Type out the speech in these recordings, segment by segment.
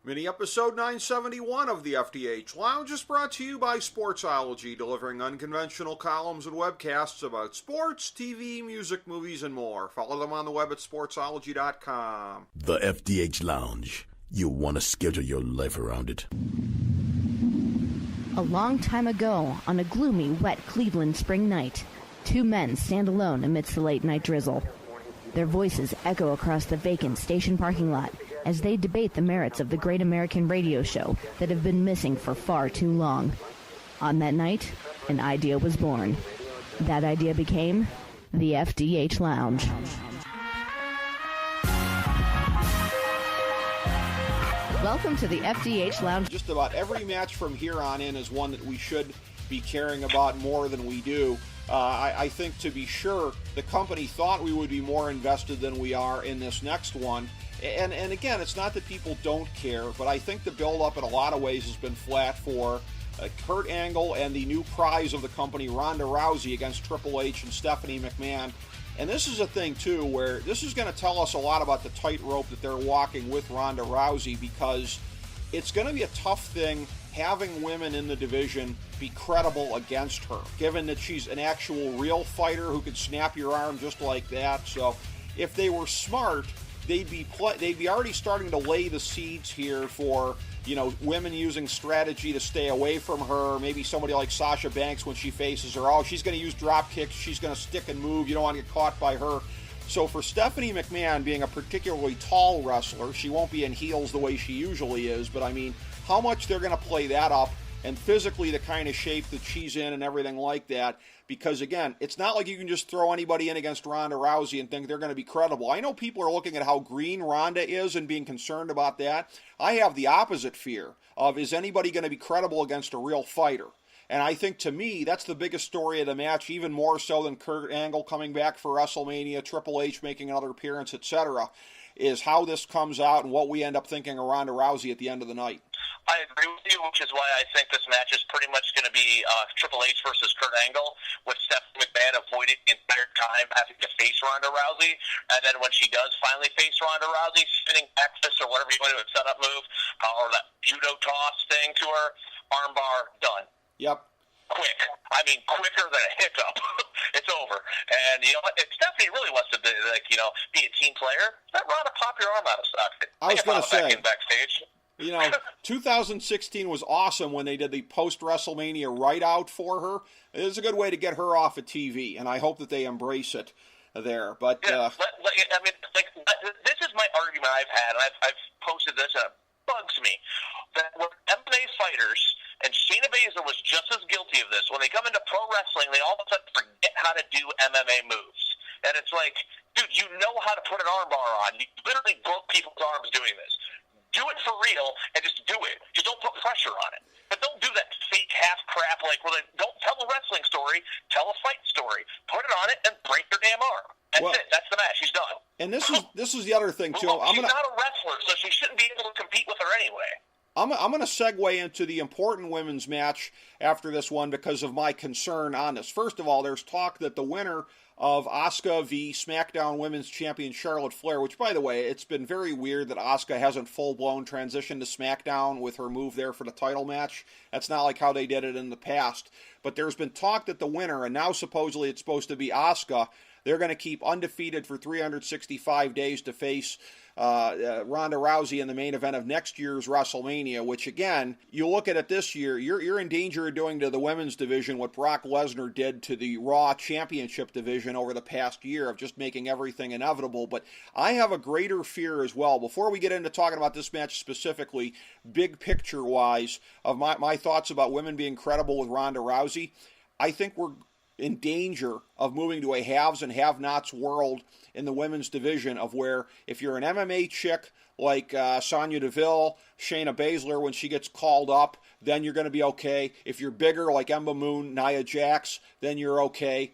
Mini episode 971 of the FDH Lounge is brought to you by Sportsology, delivering unconventional columns and webcasts about sports, TV, music, movies, and more. Follow them on the web at sportsology.com. The FDH Lounge. You'll want to schedule your life around it. A long time ago, on a gloomy, wet Cleveland spring night, two men stand alone amidst the late-night drizzle. Their voices echo across the vacant station parking lot as they debate the merits of the great American radio show that have been missing for far too long. On that night, an idea was born. That idea became the FDH Lounge. Welcome to the FDH Lounge. Just about every match from here on in is one that we should be caring about more than we do. I think, to be sure, the company thought we would be more invested than we are in this next one. And again, it's not that people don't care, but I think the build-up in a lot of ways has been flat for Kurt Angle and the new prize of the company, Ronda Rousey, against Triple H and Stephanie McMahon. And this is a thing, too, where this is going to tell us a lot about the tightrope that they're walking with Ronda Rousey, because it's going to be a tough thing having women in the division be credible against her, given that she's an actual real fighter who could snap your arm just like that. So if they were smart, they'd be already starting to lay the seeds here for, women using strategy to stay away from her. Maybe somebody like Sasha Banks, when she faces her, she's going to use drop kicks, she's going to stick and move, you don't want to get caught by her. So for Stephanie McMahon, being a particularly tall wrestler, she won't be in heels the way she usually is, but I mean, how much they're going to play that up, and physically the kind of shape that she's in and everything like that, because again, it's not like you can just throw anybody in against Ronda Rousey and think they're going to be credible. I know people are looking at how green Ronda is and being concerned about that. I have the opposite fear of, is anybody going to be credible against a real fighter? And I think, to me, that's the biggest story of the match, even more so than Kurt Angle coming back for WrestleMania, Triple H making another appearance, etc., is how this comes out and what we end up thinking of Ronda Rousey at the end of the night. I agree with you, which is why I think this match is pretty much going to be Triple H versus Kurt Angle, with Stephanie McMahon avoiding the entire time having to face Ronda Rousey. And then when she does finally face Ronda Rousey, spinning back fist or whatever you want to do, a setup move, or that judo toss thing to her, armbar, done. Yep. Quick. I mean, quicker than a hiccup. It's over. And you know what? If Stephanie really wants to be, be a team player, let Ronda pop your arm out of socket. I was going to say, backstage. 2016 was awesome when they did the post-WrestleMania write-out for her. It is a good way to get her off of TV, and I hope that they embrace it there. But this is my argument I've had, and I've posted this, and it bugs me, that when MMA fighters, and Shayna Baszler was just as guilty of this, when they come into pro wrestling, they all of a sudden forget how to do MMA moves. And it's like, dude, you know how to put an armbar on. You literally broke people's arms doing this. Do it for real and just do it. Just don't put pressure on it. But don't do that fake half crap don't tell a wrestling story, tell a fight story. Put it on it and break your damn arm. That's it. That's the match. She's done. And this is the other thing, too. She's not a wrestler, so she shouldn't be able to compete with her anyway. I'm going to segue into the important women's match after this one because of my concern on this. First of all, there's talk that the winner of Asuka v. SmackDown Women's Champion Charlotte Flair, which, by the way, it's been very weird that Asuka hasn't full-blown transitioned to SmackDown with her move there for the title match. That's not like how they did it in the past. But there's been talk that the winner, and now supposedly it's supposed to be Asuka, they're going to keep undefeated for 365 days to face Ronda Rousey in the main event of next year's WrestleMania, which, again, you look at it this year, you're in danger of doing to the women's division what Brock Lesnar did to the Raw Championship division over the past year of just making everything inevitable. But I have a greater fear as well. Before we get into talking about this match specifically, big picture-wise, of my thoughts about women being credible with Ronda Rousey, I think we're in danger of moving to a haves and have-nots world in the women's division, of where if you're an MMA chick like Sonya Deville, Shayna Baszler, when she gets called up, then you're going to be okay. If you're bigger like Ember Moon, Nia Jax, then you're okay.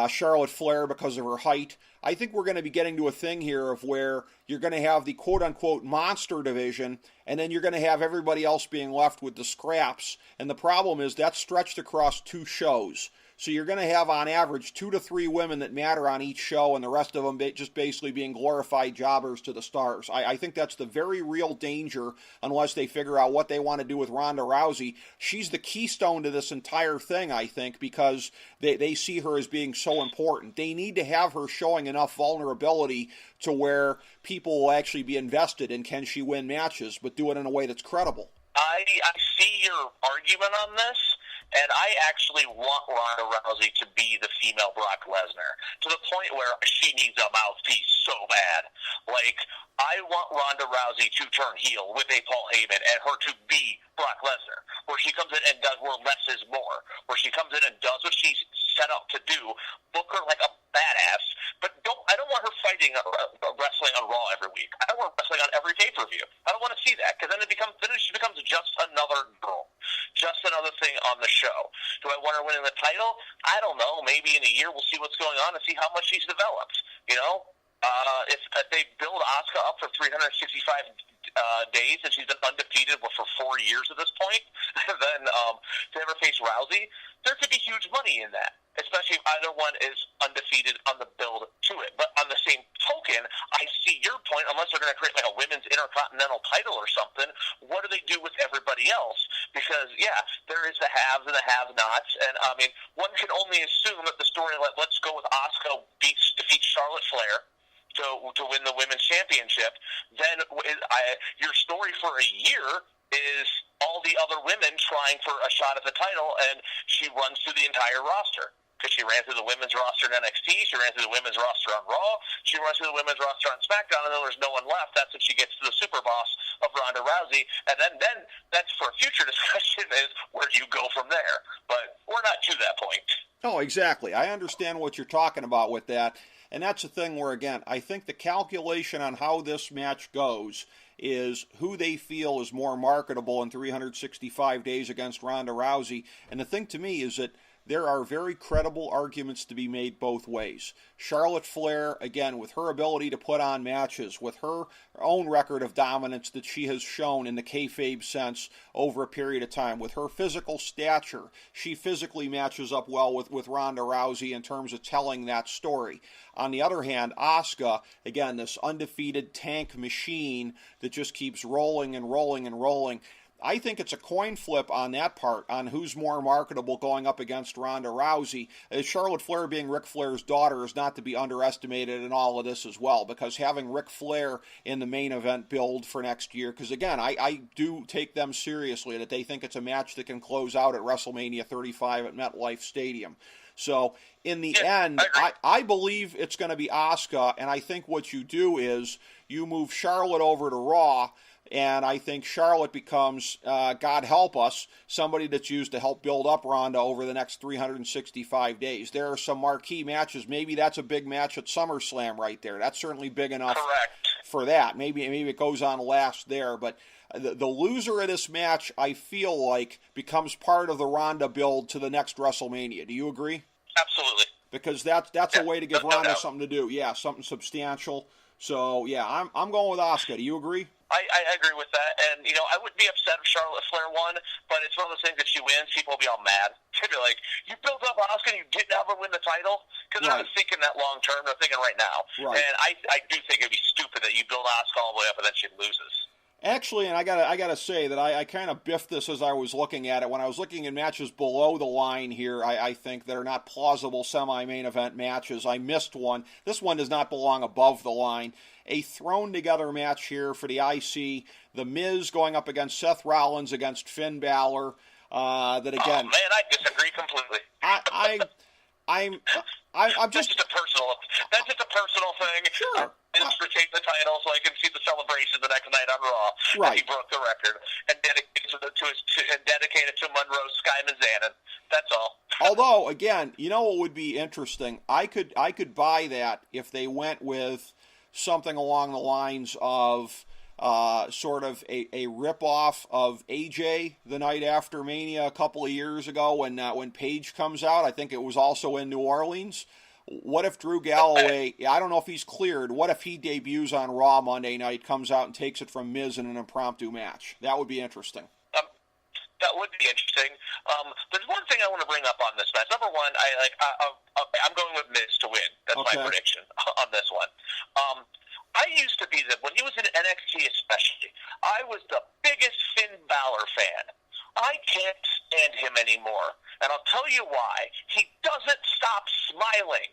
Charlotte Flair because of her height. I think we're going to be getting to a thing here of where you're going to have the quote-unquote monster division, and then you're going to have everybody else being left with the scraps. And the problem is that's stretched across 2 shows. So you're going to have, on average, 2 to 3 women that matter on each show, and the rest of them just basically being glorified jobbers to the stars. I think that's the very real danger, unless they figure out what they want to do with Ronda Rousey. She's the keystone to this entire thing, I think, because they see her as being so important. They need to have her showing enough vulnerability to where people will actually be invested in can she win matches, but do it in a way that's credible. I see your argument on this, and I actually want Ronda Rousey to be the female Brock Lesnar, to the point where she needs a mouthpiece so bad. Like, I want Ronda Rousey to turn heel with a Paul Heyman and her to be Brock Lesnar, where she comes in and does where less is more, where she comes in and does what she's set up to do, book her like a badass, but I don't want her fighting wrestling on Raw every week. I don't want her wrestling on every pay-per-view. I don't want to see that, because then she becomes just another girl, just another thing on the show. Do I want her winning the title? I don't know. Maybe in a year we'll see what's going on and see how much she's developed. You know, if they build Asuka up for 365 days and she's been undefeated for 4 years at this point, then to ever face Rousey, there could be huge money in that, especially if either one is undefeated on the build to it. But on the same token, I see your point. Unless they're going to create like a women's intercontinental title or something, what do they do with everybody else? Because, yeah, there is the haves and the have-nots. And, I mean, one can only assume that the story, let's go with Asuka defeats Charlotte Flair to win the women's championship, then your story for a year is all the other women trying for a shot at the title, and she runs through the entire roster. Because she ran through the women's roster in NXT, she ran through the women's roster on Raw, she runs through the women's roster on SmackDown, and then there's no one left. That's when she gets to the super boss of Ronda Rousey, and then that's for a future discussion is where do you go from there? But we're not to that point. Oh, exactly. I understand what you're talking about with that. And that's the thing where, again, I think the calculation on how this match goes is who they feel is more marketable in 365 days against Ronda Rousey. And the thing to me is that there are very credible arguments to be made both ways. Charlotte Flair, again, with her ability to put on matches, with her own record of dominance that she has shown in the kayfabe sense over a period of time, with her physical stature, she physically matches up well with Ronda Rousey in terms of telling that story. On the other hand, Asuka, again, this undefeated tank machine that just keeps rolling and rolling and rolling. I think it's a coin flip on that part, on who's more marketable going up against Ronda Rousey. Charlotte Flair being Ric Flair's daughter is not to be underestimated in all of this as well, because having Ric Flair in the main event build for next year, because again, I do take them seriously, that they think it's a match that can close out at WrestleMania 35 at MetLife Stadium. So, in the end, I believe it's going to be Asuka, and I think what you do is you move Charlotte over to Raw, and I think Charlotte becomes, God help us, somebody that's used to help build up Ronda over the next 365 days. There are some marquee matches. Maybe that's a big match at SummerSlam right there. That's certainly big enough for that. Maybe it goes on last there. But the loser of this match, I feel like, becomes part of the Ronda build to the next WrestleMania. Do you agree? Absolutely. Because that's a way to give Ronda something to do. Yeah, something substantial. So, yeah, I'm going with Asuka. Do you agree? I agree with that, and, you know, I wouldn't be upset if Charlotte Flair won, but it's one of those things that she wins, people will be all mad. They'll be like, you built up Asuka and you didn't have her win the title? Because they're not thinking that long term, they're thinking right now. Right. And I do think it would be stupid that you build Asuka all the way up and then she loses. Actually, and I gotta say that I kind of biffed this as I was looking at it. When I was looking at matches below the line here, I think that are not plausible semi-main event matches. I missed one. This one does not belong above the line. A thrown-together match here for the IC. The Miz going up against Seth Rollins against Finn Balor. That again. Oh, man, I disagree completely. I'm just That's just a personal thing. Sure. To take the title so I can see the celebration the next night on Raw. Right. He broke the record and dedicated to Monroe Sky Mizanin. That's all. Although, again, you know what would be interesting? I could buy that if they went with something along the lines of sort of a rip-off of AJ the night after Mania a couple of years ago when Paige comes out. I think it was also in New Orleans. What if Drew Galloway, I don't know if he's cleared, what if he debuts on Raw Monday night, comes out and takes it from Miz in an impromptu match? That would be interesting. That would be interesting. There's one thing I want to bring up on this match. Number one, I'm going with Miz to win. That's my prediction on this one. I used to be when he was in NXT especially, I was the biggest Finn Balor fan. I can't stand him anymore, and I'll tell you why. He doesn't stop smiling.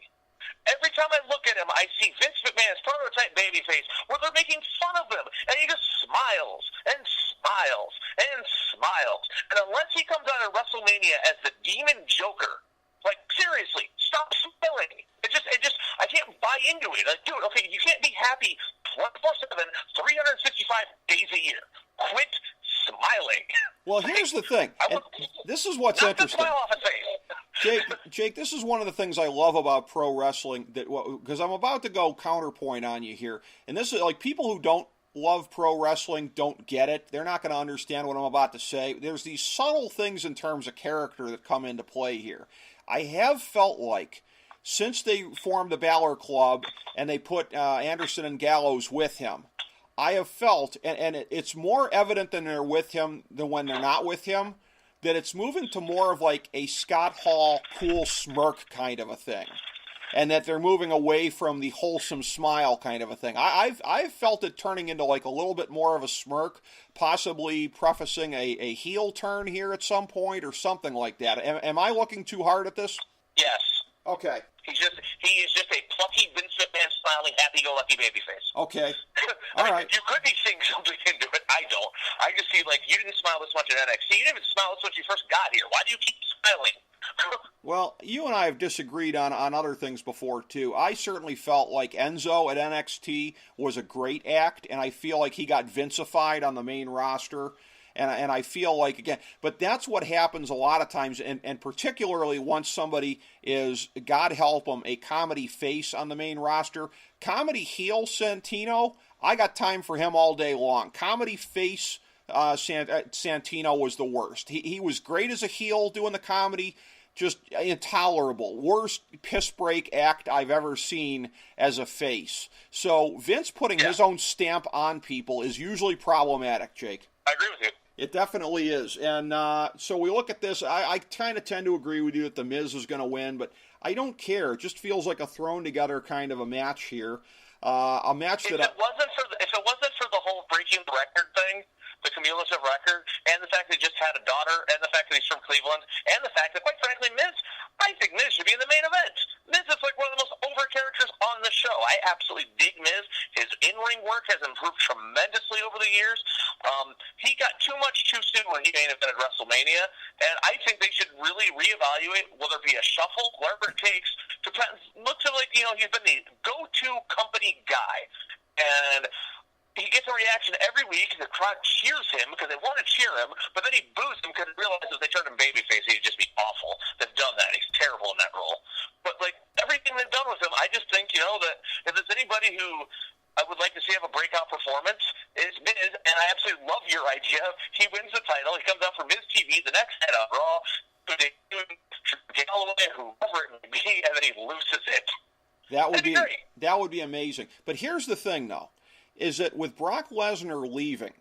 Every time I look at him, I see Vince McMahon's prototype babyface where they're making fun of him, and he just smiles and smiles and smiles. And unless he comes out at WrestleMania as the Demon Joker, like, seriously, stop smiling. I can't buy into it. Like, dude, okay, you can't be happy 24/7, 365 days a year. Quit smiling. Well, here's the thing. And this is what's interesting. Smile off his face. Jake, this is one of the things I love about pro wrestling, because I'm about to go counterpoint on you here. And this is like, people who don't love pro wrestling don't get it. They're not going to understand what I'm about to say. There's these subtle things in terms of character that come into play here. I have felt like, since they formed the Balor Club and they put Anderson and Gallows with him, I have felt, and it's more evident than they're with him than when they're not with him, that it's moving to more of like a Scott Hall cool smirk kind of a thing, and that they're moving away from the wholesome smile kind of a thing. I've felt it turning into like a little bit more of a smirk, possibly prefacing a heel turn here at some point or something like that. Am I looking too hard at this? Yes. Okay. He is just a plucky Vince McMahon smiling, happy-go-lucky babyface. Okay. All right. You could be seeing something into it. I don't. I just see, like, you didn't smile this much in NXT. You didn't even smile this much when you first got here. Why do you keep smiling? Well, you and I have disagreed on other things before, too. I certainly felt like Enzo at NXT was a great act, and I feel like he got Vincified on the main roster. And I feel like, again, but that's what happens a lot of times, and particularly once somebody is, God help them, a comedy face on the main roster. Comedy heel Santino, I got time for him all day long. Comedy face Santino was the worst. He was great as a heel doing the comedy, just intolerable. Worst piss break act I've ever seen as a face. So Vince putting his own stamp on people is usually problematic, Jake. I agree with you. It definitely is. And so we look at this. I kind of tend to agree with you that The Miz is going to win, but I don't care. It just feels like a thrown-together kind of a match here. A match that... If it wasn't for the whole breaking the record thing, the cumulative record, and the fact that he just had a daughter, and the fact that he's from Cleveland, and the fact that, quite frankly, I think Miz should be in the main event. Miz is like one of the most over characters on the show. I absolutely dig Miz. His in-ring work has improved tremendously over the years. He got too much too soon when he main evented WrestleMania, and I think they should really reevaluate, whether it be a shuffle, whatever it takes, to look to, like, he's been the go-to company guy. And he gets a reaction every week. The crowd cheers him because they want to cheer him, but then he boos him because he realizes if they turned him babyface, he'd just be awful. They've done that. He's terrible in that role. But, like, everything they've done with him, I just think, that if there's anybody who I would like to see have a breakout performance, it's Miz, and I absolutely love your idea. He wins the title. He comes out for Miz TV the next night on Raw. Galloway, whoever it may be, and then he loses it. That would be great. That would be amazing. But here's the thing, though, is that with Brock Lesnar leaving,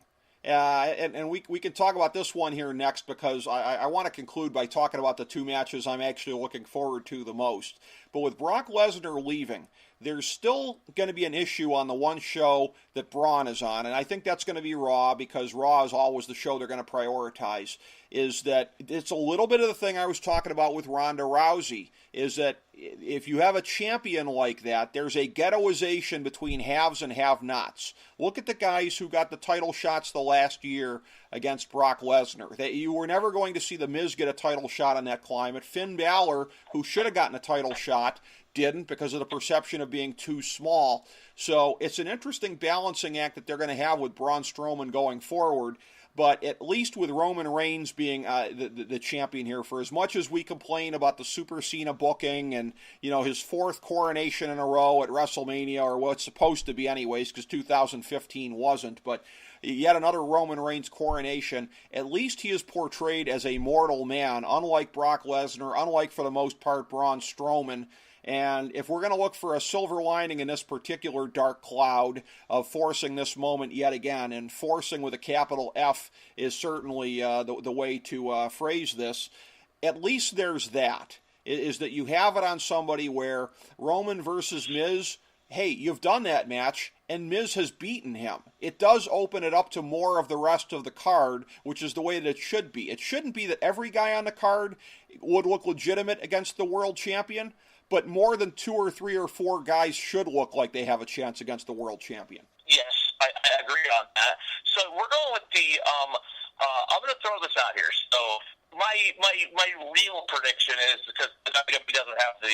and we can talk about this one here next, because I want to conclude by talking about the two matches I'm actually looking forward to the most. But with Brock Lesnar leaving, there's still going to be an issue on the one show that Braun is on, and I think that's going to be Raw, because Raw is always the show they're going to prioritize, is that it's a little bit of the thing I was talking about with Ronda Rousey, is that if you have a champion like that, there's a ghettoization between haves and have-nots. Look at the guys who got the title shots the last year against Brock Lesnar. You were never going to see The Miz get a title shot in that climate. Finn Balor, who should have gotten a title shot, didn't, because of the perception of being too small. So it's an interesting balancing act that they're going to have with Braun Strowman going forward. But at least with Roman Reigns being the champion here, for as much as we complain about the Super Cena booking and, his fourth coronation in a row at WrestleMania, or what it's supposed to be anyways, because 2015 wasn't, but yet another Roman Reigns coronation, at least he is portrayed as a mortal man, unlike Brock Lesnar, unlike, for the most part, Braun Strowman. And if we're going to look for a silver lining in this particular dark cloud of forcing this moment yet again, and forcing with a capital F is certainly the way to phrase this, at least there's that, is that you have it on somebody where Roman versus Miz, hey, you've done that match, and Miz has beaten him. It does open it up to more of the rest of the card, which is the way that it should be. It shouldn't be that every guy on the card would look legitimate against the world champion, but more than 2 or 3 or 4 guys should look like they have a chance against the world champion. Yes, I agree on that. So we're going with the, I'm going to throw this out here. So my real prediction is, because the WWE doesn't have the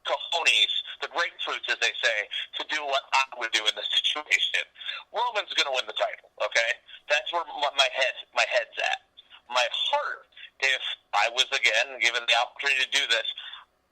cojones, the grapefruits, as they say, to do what I would do in this situation. Roman's going to win the title, okay? That's where my head's at. My heart, if I was, again, given the opportunity to do this,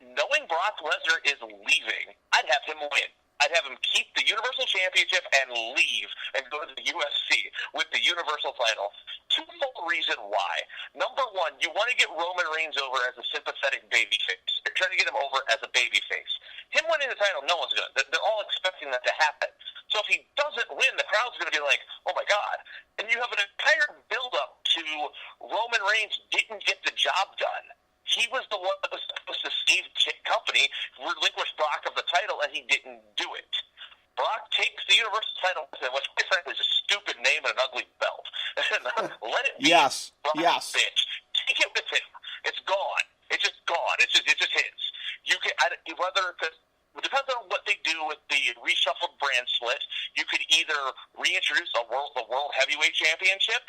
knowing Brock Lesnar is leaving, I'd have him win. I'd have him keep the Universal Championship and leave and go to the UFC with the Universal title. Twofold reason why. Number one, you want to get Roman Reigns over as a sympathetic babyface. You're trying to get him over as a babyface. Him winning the title, no one's going to. They're all expecting that to happen. So if he doesn't win, the crowd's going to be like, oh my God. And you have an entire build-up to Roman Reigns didn't get the job done. He was the one that was supposed to save the company, relinquish Brock of the title, and he didn't do it. Brock takes the Universal title with him, which quite frankly is a stupid name and an ugly belt. Let it be. Yes, Brock, yes. bitch. Take it with him. It's gone. It's just gone. It's just his. You can because it depends on what they do with the reshuffled brand split. You could either reintroduce the World Heavyweight Championship,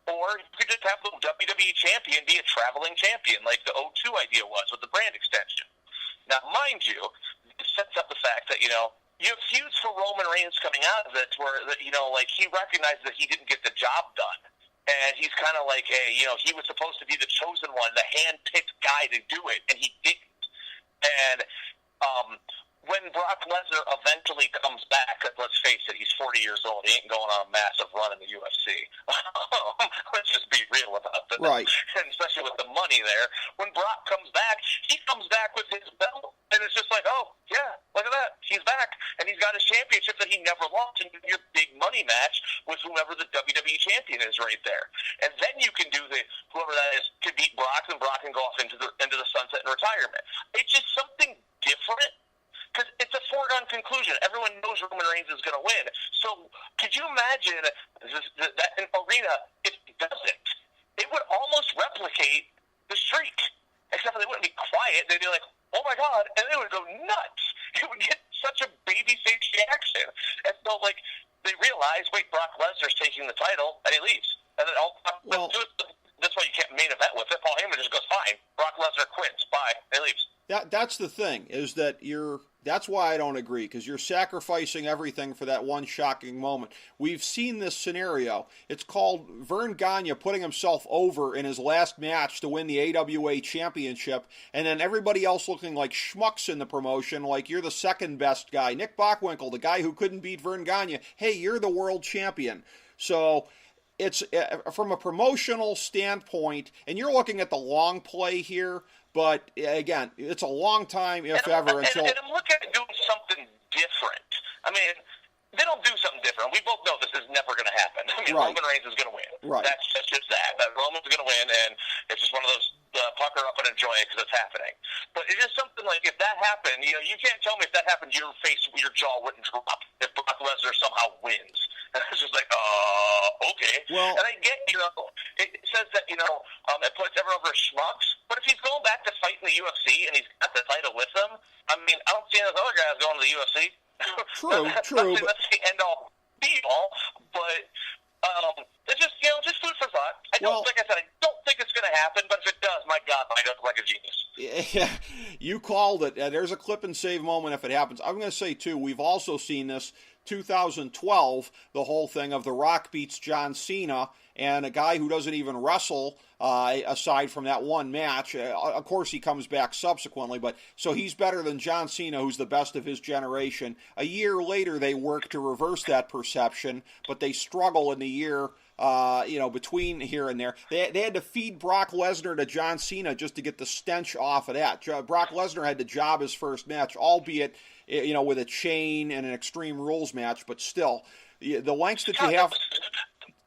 or you could just have the WWE Champion be a traveling champion, like the O2 idea was with the brand extension. Now, mind you, it sets up the fact that, you have feuds for Roman Reigns coming out of it where, like he recognized that he didn't get the job done. And he's kind of like, hey, he was supposed to be the chosen one, the hand-picked guy to do it, and he didn't. And when Brock Lesnar eventually comes back, 'cause let's face it, he's 40 years old. He ain't going on a massive run in the UFC. Let's just be real about that. Right. And especially with the money there. When Brock comes back, he comes back with his belt. And it's just like, oh, yeah, look at that. He's back. And he's got his championship that he never lost in your big money match with whoever the WWE champion is right there. And then you can do whoever that is can beat Brock, and Brock can go off into the sunset and retirement. It's just something different. Because it's a foregone conclusion. Everyone knows Roman Reigns is going to win. So could you imagine that an arena, if it doesn't, it would almost replicate the streak. Except for they wouldn't be quiet. They'd be like, oh my God, and they would go nuts. It would get such a babyface reaction. And so, like, they realize, wait, Brock Lesnar's taking the title, and he leaves. And then that's why you can't main event with it. Paul Heyman just goes, fine. Brock Lesnar quits. Bye. And he leaves. That's the thing, is that that's why I don't agree, because you're sacrificing everything for that one shocking moment. We've seen this scenario. It's called Vern Gagne putting himself over in his last match to win the AWA championship, and then everybody else looking like schmucks in the promotion, like you're the second best guy. Nick Bockwinkel, the guy who couldn't beat Vern Gagne, hey, you're the world champion. So it's from a promotional standpoint, and you're looking at the long play here, but again, it's a long time, if ever, until... And I'm looking at doing something different. I mean, they don't do something different. We both know this is never going to happen. I mean, right. Roman Reigns is going to win. Right. That's just that. That Roman's going to win, and it's just one of those pucker up and enjoy it because it's happening. But it is something like, if that happened, you can't tell me if that happened, your jaw wouldn't drop if Brock Lesnar somehow wins. And it's just like, okay. Well, and I get, it says that, it puts everyone over schmucks. But if he's going back to fight in the UFC and he's got the title with him, I mean, I don't see any of those other guys going to the UFC. True. That's the end-all, be-all. But it's just, just food for thought. Like I said, I don't think it's going to happen, but if it does, my God, I look like a genius. Yeah, you called it. There's a clip and save moment if it happens. I'm going to say, too, we've also seen this 2012, the whole thing of The Rock beats John Cena, and a guy who doesn't even wrestle aside from that one match. Of course, he comes back subsequently, but so he's better than John Cena, who's the best of his generation. A year later, they work to reverse that perception, but they struggle in the year between here and there. They had to feed Brock Lesnar to John Cena just to get the stench off of that. Brock Lesnar had to job his first match, albeit, with a chain and an Extreme Rules match, but still, the lengths that you have...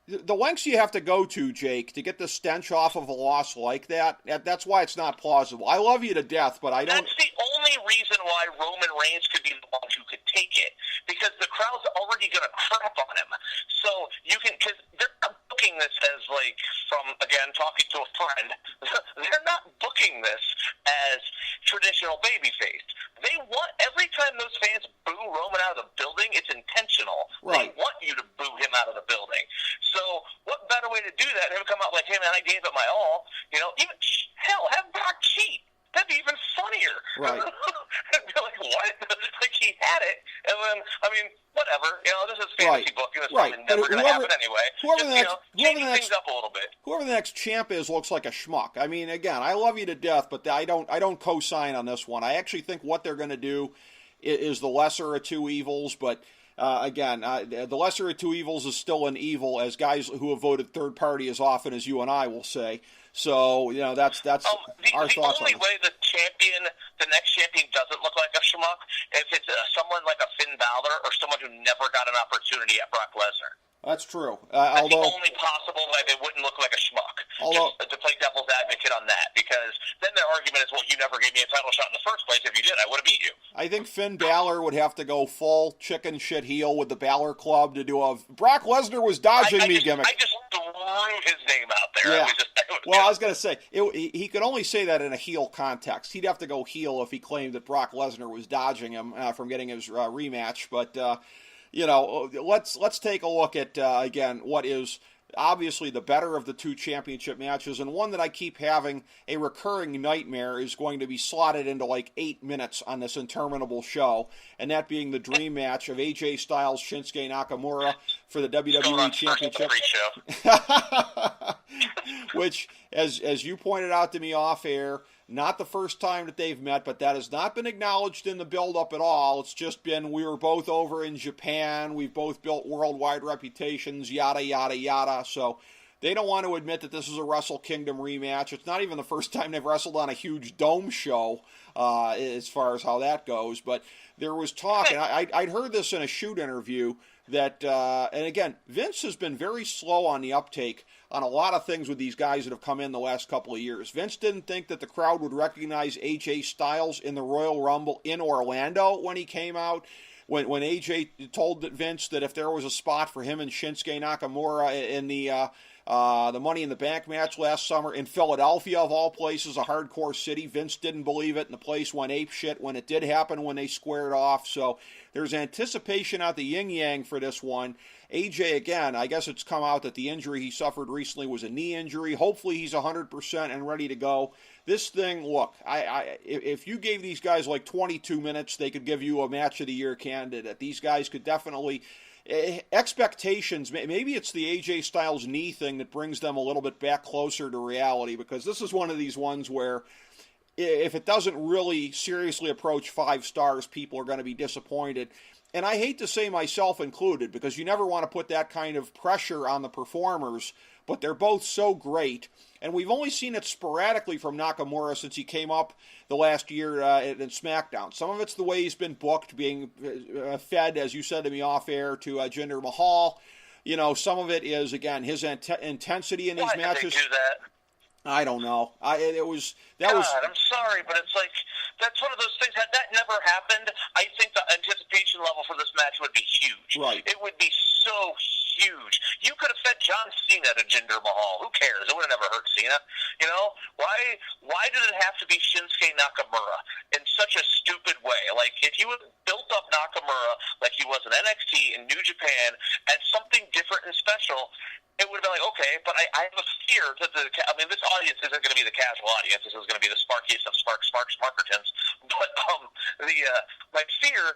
The lengths you have to go to, Jake, to get the stench off of a loss like that's why it's not plausible. I love you to death, but I don't... That's the only reason why Roman Reigns could be the one who could take it, because the crowd's already going to crap on him. So you can... Because they're not booking this as, from, again, talking to a friend, they're not booking this as traditional babyface. They want... Every time those fans boo Roman out of the building, it's intentional. Right. They want you to boo him out of the building. So what better way to do that than him come out like, hey, man, I gave it my all. Even, hell, have Brock cheat. That'd be even funnier. Right. Be like, what? Like, he had it. And then, whatever. This is fantasy booking. It's probably never going to happen anyway. Changing things up a little bit. Whoever the next champ is looks like a schmuck. Again, I love you to death, but I don't co-sign on this one. I actually think what they're going to do is the lesser of two evils, but... Again, the lesser of two evils is still an evil, as guys who have voted third party as often as you and I will say. So, that's our thoughts on it. The only way the next champion doesn't look like a schmuck, if it's someone like a Finn Balor or someone who never got an opportunity at Brock Lesnar. That's true. That's the only possible way they wouldn't look like a schmuck. Just to play devil's advocate on that, because then their argument is, well, you never gave me a title shot in the first place. If you did, I would have beat you. I think Finn Balor would have to go full chicken shit heel with the Balor Club to do a Brock Lesnar was dodging me gimmick. I just threw his name out there. Yeah. I was going to say, he could only say that in a heel context. He'd have to go heel if he claimed that Brock Lesnar was dodging him from getting his rematch, but... let's take a look at, again, what is obviously the better of the two championship matches, and one that I keep having a recurring nightmare is going to be slotted into 8 minutes on this interminable show, and that being the dream match of AJ Styles, Shinsuke Nakamura for the WWE Championship. Which, as you pointed out to me off air, not the first time that they've met, but that has not been acknowledged in the build-up at all. It's just been, we were both over in Japan, we've both built worldwide reputations, yada, yada, yada. So they don't want to admit that this is a Wrestle Kingdom rematch. It's not even the first time they've wrestled on a huge dome show, as far as how that goes. But there was talk, and I'd heard this in a shoot interview, that, and again, Vince has been very slow on the uptake on a lot of things with these guys that have come in the last couple of years. Vince didn't think that the crowd would recognize AJ Styles in the Royal Rumble in Orlando when he came out. When AJ told Vince that if there was a spot for him and Shinsuke Nakamura in the Money in the Bank match last summer in Philadelphia, of all places, a hardcore city, Vince didn't believe it, and the place went apeshit when it did happen, when they squared off. So there's anticipation out the yin-yang for this one. AJ, again, I guess it's come out that the injury he suffered recently was a knee injury. Hopefully he's 100% and ready to go. This thing, look, if you gave these guys 22 minutes, they could give you a Match of the Year candidate. These guys could definitely... expectations, maybe it's the AJ Styles knee thing that brings them a little bit back closer to reality, because this is one of these ones where if it doesn't really seriously approach 5 stars, people are going to be disappointed. And I hate to say myself included, because you never want to put that kind of pressure on the performers, but they're both so great. And we've only seen it sporadically from Nakamura since he came up the last year in SmackDown. Some of it's the way he's been booked, being fed, as you said to me off air, to Jinder Mahal. Some of it is, again, his intensity in these matches. Why did they do that? I don't know. I'm sorry, but it's that's one of those things. Had that never happened, I think the anticipation level for this match would be huge. Right. It would be so huge. You could have fed John Cena to Jinder Mahal. Who cares? It would have never hurt Cena. Why did it have to be Shinsuke Nakamura in such a stupid way? If you had built up Nakamura like he was in NXT in New Japan as something different and special, it would have been okay, but I have a fear that this audience isn't going to be the casual audience. This is going to be the sparkiest of sparkertons. But my fear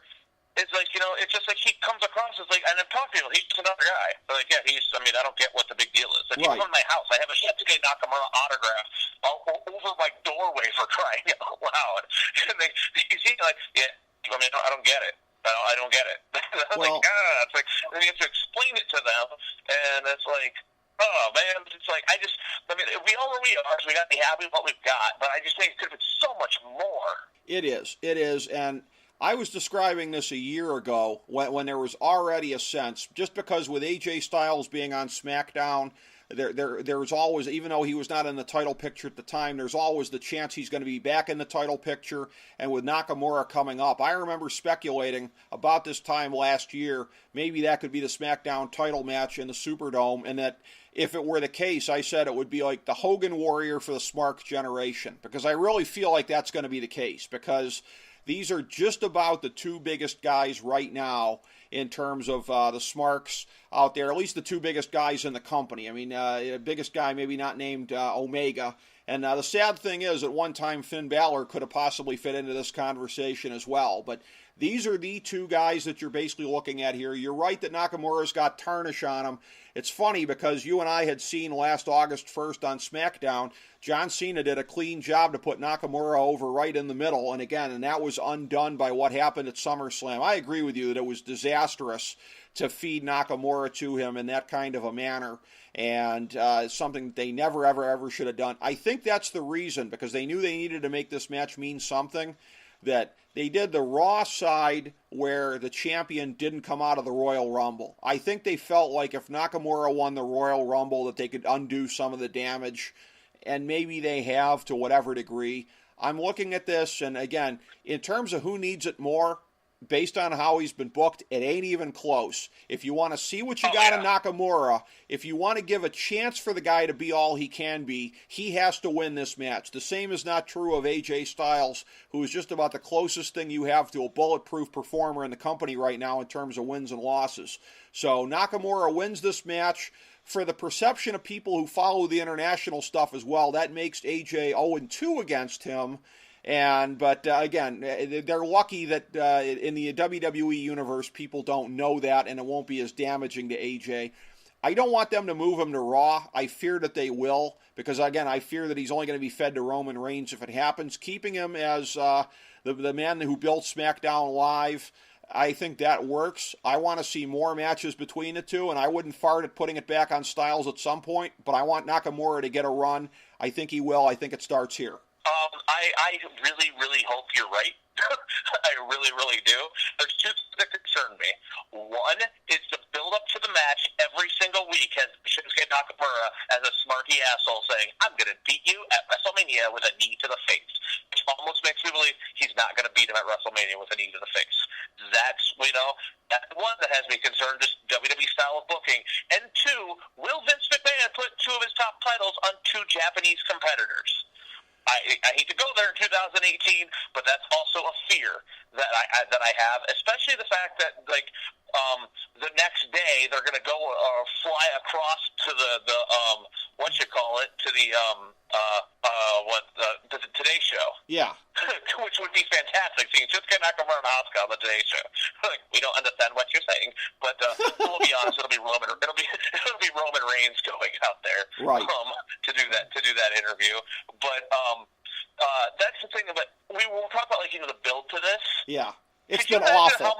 is it's just he comes across as and I'm talking to people, he's just another guy. They're I don't get what the big deal is. If you come to my house, I have a Shinsuke Nakamura autograph over my doorway, for crying out loud. And you see, I don't get it. I don't get it. Then you have to explain it to them, and it's Oh, man, it's like, we are where we are, so we got to be happy with what we've got, but I just think it could have been so much more. It is, and I was describing this a year ago when there was already a sense, just because with AJ Styles being on SmackDown, there was always, even though he was not in the title picture at the time, there's always the chance he's going to be back in the title picture, and with Nakamura coming up, I remember speculating about this time last year, maybe that could be the SmackDown title match in the Superdome, and that if it were the case, I said it would be like the Hogan Warrior for the Smark generation, because I really feel like that's going to be the case, because these are just about the two biggest guys right now in terms of the Smarks out there, at least the two biggest guys in the company. I mean, biggest guy maybe not named Omega. And the sad thing is, at one time, Finn Balor could have possibly fit into this conversation as well. But these are the two guys that you're basically looking at here. You're right that Nakamura's got tarnish on him. It's funny because you and I had seen last August 1st on SmackDown, John Cena did a clean job to put Nakamura over right in the middle. And that was undone by what happened at SummerSlam. I agree with you that it was disastrous to feed Nakamura to him in that kind of a manner. And something that they never, ever should have done. I think that's the reason, because they knew they needed to make this match mean something, that they did the Raw side where the champion didn't come out of the Royal Rumble. I think they felt like if Nakamura won the Royal Rumble that they could undo some of the damage, and maybe they have to whatever degree. I'm looking at this, and again, in terms of who needs it more, based on how he's been booked, it ain't even close. If you want to see what you got in Nakamura, if you want to give a chance for the guy to be all he can be, he has to win this match. The same is not true of AJ Styles, who is just about the closest thing you have to a bulletproof performer in the company right now in terms of wins and losses. So Nakamura wins this match. For the perception of people who follow the international stuff as well, that makes AJ 0-2 against him. But again, they're lucky that in the WWE universe, people don't know that, and it won't be as damaging to AJ. I don't want them to move him to Raw. I fear that they will, because again, I fear that he's only going to be fed to Roman Reigns if it happens. Keeping him as the man who built SmackDown Live, I think that works. I want to see more matches between the two, and I wouldn't fart at putting it back on Styles at some point, but I want Nakamura to get a run. I think he will. I think it starts here. I really hope you're right. I really do. There's two things that concern me. One is the build-up to the match every single week has Shinsuke Nakamura as a smarky asshole saying, I'm going to beat you at WrestleMania with a knee to the face. Which almost makes me believe he's not going to beat him at WrestleMania with a knee to the face. That's one that has me concerned, just WWE style of booking. And two, will Vince McMahon put two of his top titles on two Japanese competitors? I hate to go there in 2018, but that's also a fear that I have, especially the fact that the next day they're going to go fly across to the Today Show. Yeah. Which would be fantastic, seeing Shinsuke Nakamura and Asuka on the Today Show. We don't understand what you're saying, but we'll be honest, it'll be Roman Reigns going out there, right, to do that interview. But that's the thing. But we will talk about the build to this. Yeah, it's been awful. How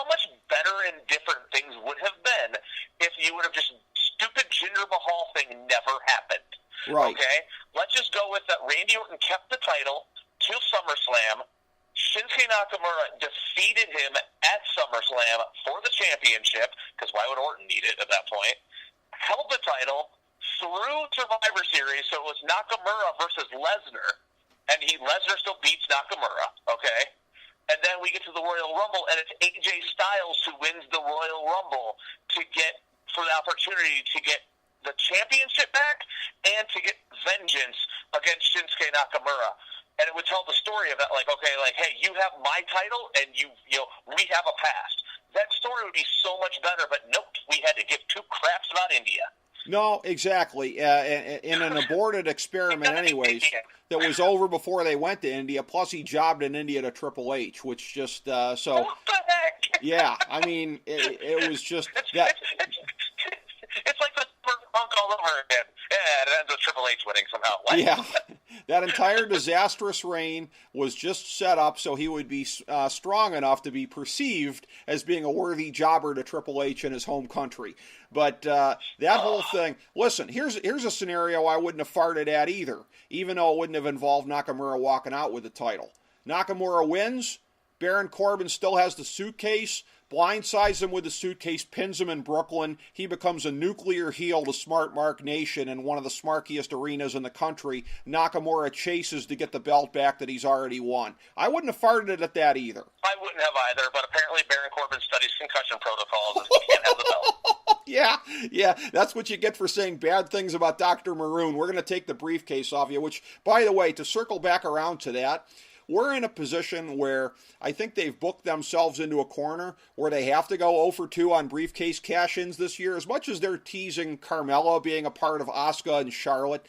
much better and different things would have been if you would have just stupid Jinder Mahal thing never happened. Right. Okay? Let's just go with that. Randy Orton kept the title till SummerSlam. Shinsuke Nakamura defeated him at SummerSlam for the championship, because why would Orton need it at that point? Held the title through Survivor Series, so it was Nakamura versus Lesnar, and Lesnar still beats Nakamura, okay? And then we get to the Royal Rumble, and it's AJ Styles who wins the Royal Rumble for the opportunity to get the championship back and to get vengeance against Shinsuke Nakamura. And it would tell the story of that, hey, you have my title, and we have a past. That story would be so much better, but nope, we had to give two craps about India. No, exactly. In an aborted experiment anyways, that was over before they went to India, plus he jobbed in India to Triple H, which just, What the heck? Yeah, I mean, it was just that. It's like the punk all over again. Yeah, it ends with Triple H winning somehow. What? Yeah, That entire disastrous reign was just set up so he would be strong enough to be perceived as being a worthy jobber to Triple H in his home country. But that whole thing, listen, here's a scenario I wouldn't have farted at either, even though it wouldn't have involved Nakamura walking out with the title. Nakamura wins, Baron Corbin still has the suitcase, blindsides him with the suitcase, pins him in Brooklyn. He becomes a nuclear heel to Smart Mark Nation in one of the smarkiest arenas in the country. Nakamura chases to get the belt back that he's already won. I wouldn't have farted at that either. I wouldn't have either, but apparently Baron Corbin studies concussion protocols and he can't have the belt. Yeah, that's what you get for saying bad things about Dr. Maroon. We're going to take the briefcase off you, which, by the way, to circle back around to that, we're in a position where I think they've booked themselves into a corner where they have to go 0 for 2 on briefcase cash-ins this year. As much as they're teasing Carmella being a part of Asuka and Charlotte,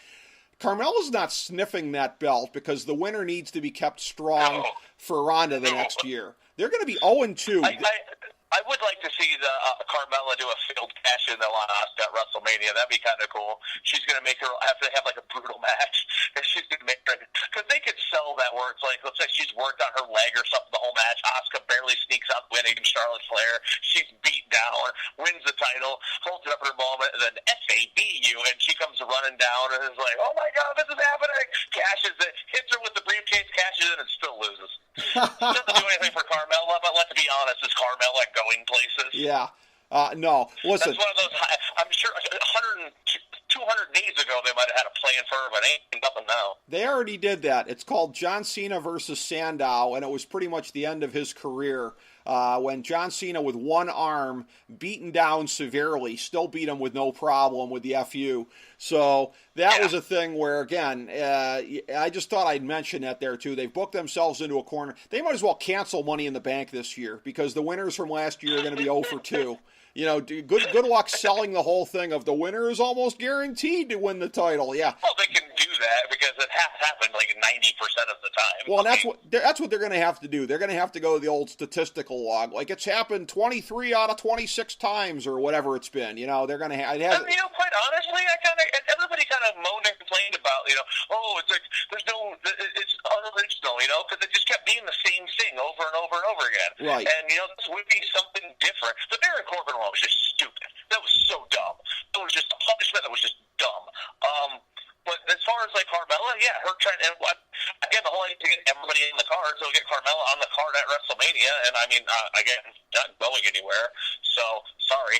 Carmella's not sniffing that belt because the winner needs to be kept strong for Ronda the next year. They're going to be 0-2. I would like to see the Carmella do a field cash in the on Asuka at WrestleMania. That'd be kind of cool. She's going to make her have to have like a brutal match. And she's going to make her, because they could sell that where it's like, looks like she's worked on her leg or something the whole match. Asuka barely sneaks out winning Charlotte Flair. She's beat down, wins the title, holds it up in her moment, and then SABU, and she comes running down and is like, oh my God, this is happening. Cashes it, hits her with the briefcase, cashes it, and still loses. Doesn't do anything for Carmella, but let's be honest, is Carmella going places? Yeah. No. Listen. That's one of those, I'm sure 200 days ago they might have had a plan for her, but ain't nothing now. They already did that. It's called John Cena versus Sandow, and it was pretty much the end of his career when John Cena, with one arm, beaten down severely, still beat him with no problem with the FU. So that was a thing where, again, I just thought I'd mention that there, too. They've booked themselves into a corner. They might as well cancel Money in the Bank this year because the winners from last year are going to be 0 for 2. You know, good luck selling the whole thing of the winner is almost guaranteed to win the title. Yeah. Well, they can do that because it has happened like 90% of the time. Well, that's what they're going to have to do. They're going to have to go to the old statistical log. Like, it's happened 23 out of 26 times or whatever it's been. You know, they're going to have. Quite honestly, everybody kind of moaned and complained about, it's like it's unoriginal, because it just kept being the same thing over and over and over again. Right. And this would be something different. The Baron Corbin one was just stupid. That was so dumb. It was just a punishment that was just dumb. But as far as like Carmella, her trying, and again, the whole idea to get everybody in the card, so get Carmella on the card at WrestleMania, and I mean, again, not going anywhere. So sorry.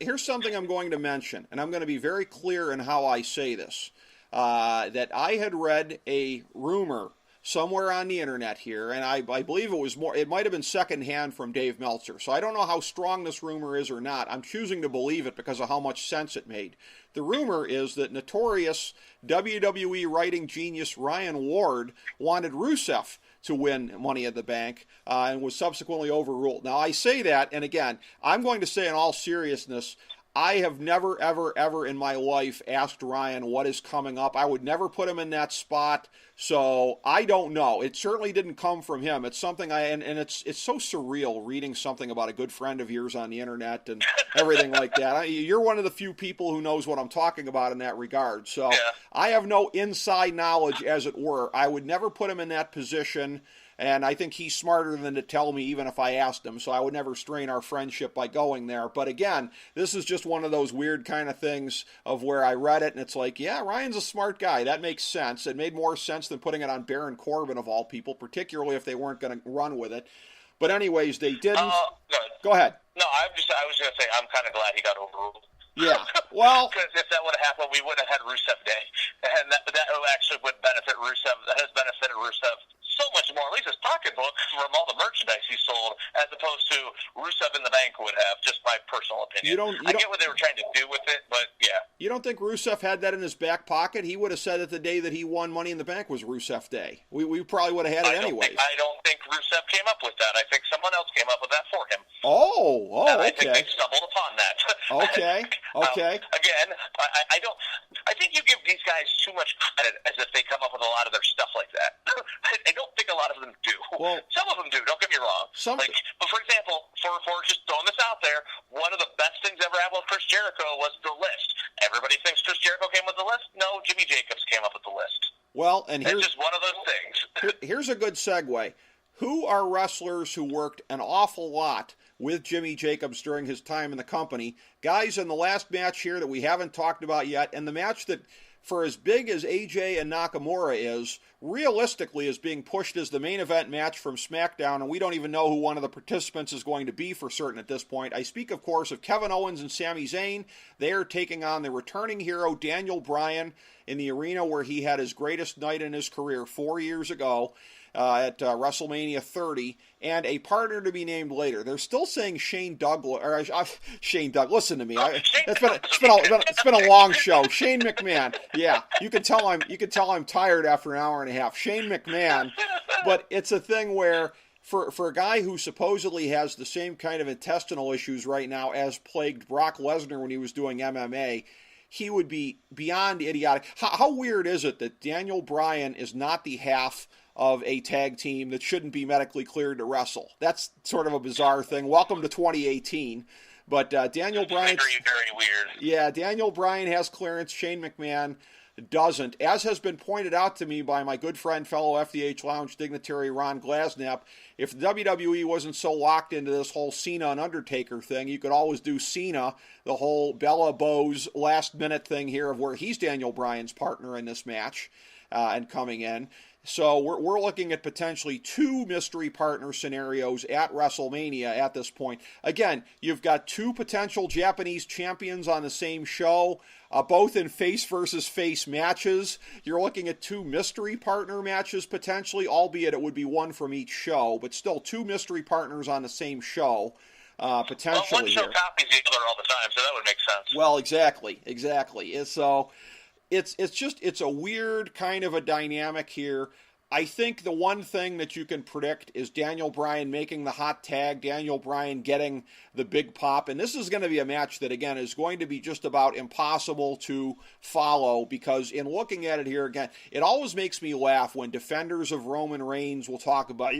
Here's something I'm going to mention, and I'm going to be very clear in how I say this. That I had read a rumor somewhere on the internet here, and I believe it might have been secondhand from Dave Meltzer. So I don't know how strong this rumor is or not. I'm choosing to believe it because of how much sense it made. The rumor is that notorious WWE writing genius Ryan Ward wanted Rusev to win Money in the Bank and was subsequently overruled. Now, I say that, and again, I'm going to say in all seriousness, I have never, ever, ever in my life asked Ryan what is coming up. I would never put him in that spot, so I don't know. It certainly didn't come from him. It's something and it's so surreal reading something about a good friend of yours on the internet and everything like that. You're one of the few people who knows what I'm talking about in that regard. So I have no inside knowledge, as it were. I would never put him in that position. And I think he's smarter than to tell me even if I asked him, so I would never strain our friendship by going there. But again, this is just one of those weird kind of things of where I read it, and it's like, yeah, Ryan's a smart guy. That makes sense. It made more sense than putting it on Baron Corbin, of all people, particularly if they weren't going to run with it. But anyways, they didn't. Go ahead. No, I was going to say, I'm kind of glad he got overruled. Yeah, well, because if that would have happened, we would have had Rusev Day, and that actually would benefit Rusev. That has benefited Rusev so much more, at least his pocketbook, from all the merchandise he sold, as opposed to Rusev in the Bank would have. Just my personal opinion. I get what they were trying to do with it, but yeah. You don't think Rusev had that in his back pocket? He would have said that the day that he won Money in the Bank was Rusev Day. We probably would have had it anyways. I don't think Rusev came up with that. I think someone else came up with that for him. And I think they stumbled upon that. Okay. Again, I think you give these guys too much credit as if they come up with a lot of their stuff like that. I don't think a lot of them do. Well, some of them do. Don't get me wrong. But for example, for just throwing this out there, one of the best things ever happened with Chris Jericho was the list. Everybody thinks Chris Jericho came with the list. No, Jimmy Jacobs came up with the list. Well, and it's just one of those things. Here's a good segue. Who are wrestlers who worked an awful lot with Jimmy Jacobs during his time in the company? Guys in the last match here that we haven't talked about yet, and the match that, for as big as AJ and Nakamura is, realistically is being pushed as the main event match from SmackDown, and we don't even know who one of the participants is going to be for certain at this point. I speak, of course, of Kevin Owens and Sami Zayn. They are taking on the returning hero Daniel Bryan in the arena where he had his greatest night in his career 4 years ago. At WrestleMania 30, and a partner to be named later. They're still saying Shane Douglas, or Shane Douglas. Listen to me. It's been a long show. Shane McMahon. Yeah, you can tell I'm tired after an hour and a half. Shane McMahon, but it's a thing where for a guy who supposedly has the same kind of intestinal issues right now as plagued Brock Lesnar when he was doing MMA, he would be beyond idiotic. How weird is it that Daniel Bryan is not the half of a tag team that shouldn't be medically cleared to wrestle? That's sort of a bizarre thing. Welcome to 2018. But Daniel Bryan... Very, very weird. Yeah, Daniel Bryan has clearance. Shane McMahon doesn't. As has been pointed out to me by my good friend, fellow FDH Lounge dignitary Ron Glasnap, if the WWE wasn't so locked into this whole Cena and Undertaker thing, you could always do Cena, the whole Bella Bose last-minute thing here of where he's Daniel Bryan's partner in this match and coming in. So we're looking at potentially 2 mystery partner scenarios at WrestleMania at this point. Again, you've got 2 potential Japanese champions on the same show, both in face versus face matches. You're looking at 2 mystery partner matches potentially, albeit it would be one from each show, but still 2 mystery partners on the same show. Potentially. Well, one show here. copies the other all the time, so that would make sense. Well, exactly. So it's a weird kind of a dynamic here. I think the one thing that you can predict is Daniel Bryan making the hot tag, Daniel Bryan getting the big pop, and this is going to be a match that, again, is going to be just about impossible to follow, because in looking at it here, again, it always makes me laugh when defenders of Roman Reigns will talk about,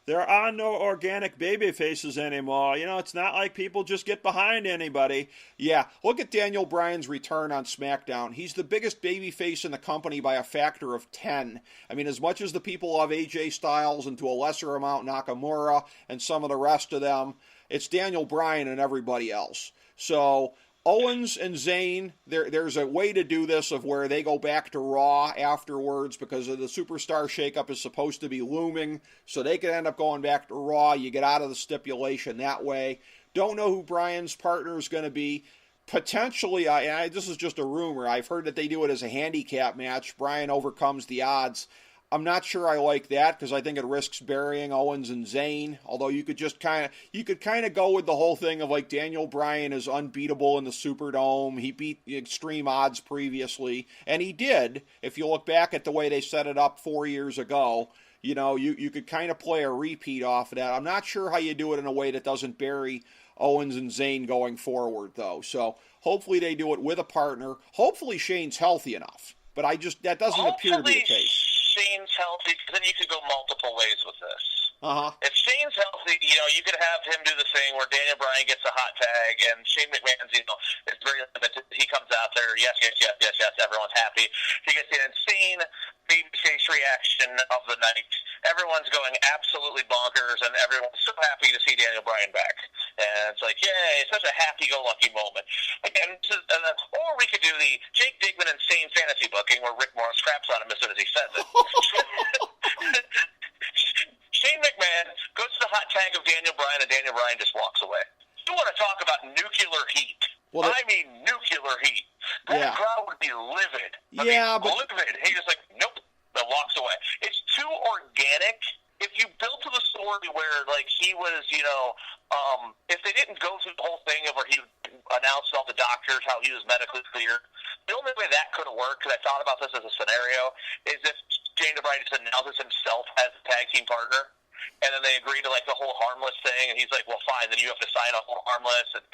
there are no organic baby faces anymore. It's not like people just get behind anybody. Yeah, look at Daniel Bryan's return on SmackDown. He's the biggest baby face in the company by a factor of 10. I mean, as much as the people love AJ Styles and to a lesser amount Nakamura and some of the rest of them, it's Daniel Bryan and everybody else. So Owens and Zayn, there's a way to do this of where they go back to Raw afterwards because of the superstar shakeup is supposed to be looming, so they could end up going back to Raw. You get out of the stipulation that way. Don't know who Bryan's partner is going to be. Potentially, this is just a rumor. I've heard that they do it as a handicap match. Bryan overcomes the odds. I'm not sure I like that because I think it risks burying Owens and Zayn. Although you could kind of go with the whole thing of like Daniel Bryan is unbeatable in the Superdome. He beat the Extreme Odds previously, and he did. If you look back at the way they set it up 4 years ago, you could kind of play a repeat off of that. I'm not sure how you do it in a way that doesn't bury Owens and Zayn going forward, though. So hopefully they do it with a partner. Hopefully Shane's healthy enough, but that doesn't appear to be the case. Shane's healthy, because then you could go multiple ways with this. Uh-huh. If Shane's healthy, you could have him do the thing where Daniel Bryan gets a hot tag, and Shane McMahon's, it's very limited. He comes out there, yes, everyone's happy. He gets the insane babyface reaction of the night. Everyone's going absolutely bonkers, and everyone's so happy to see Daniel Bryan back. And it's like, yay, it's such a happy-go-lucky moment. Again, or we could do the Jake Digman insane fantasy booking where Rick Morris craps on him as soon as he says it. Shane McMahon goes to the hot tag of Daniel Bryan, and Daniel Bryan just walks away. You want to talk about nuclear heat? I mean nuclear heat. That crowd would be livid. Livid. He just like, nope, and walks away. It's too organic. If you built to the story where, like, he was, if they didn't go through the whole thing of where he announced to all the doctors how he was medically cleared, the only way that could have worked, because I thought about this as a scenario, is if Daniel Bryan just announces himself as a tag team partner, and then they agree to, like, the whole harmless thing, and he's like, well, fine, then you have to sign a whole harmless, and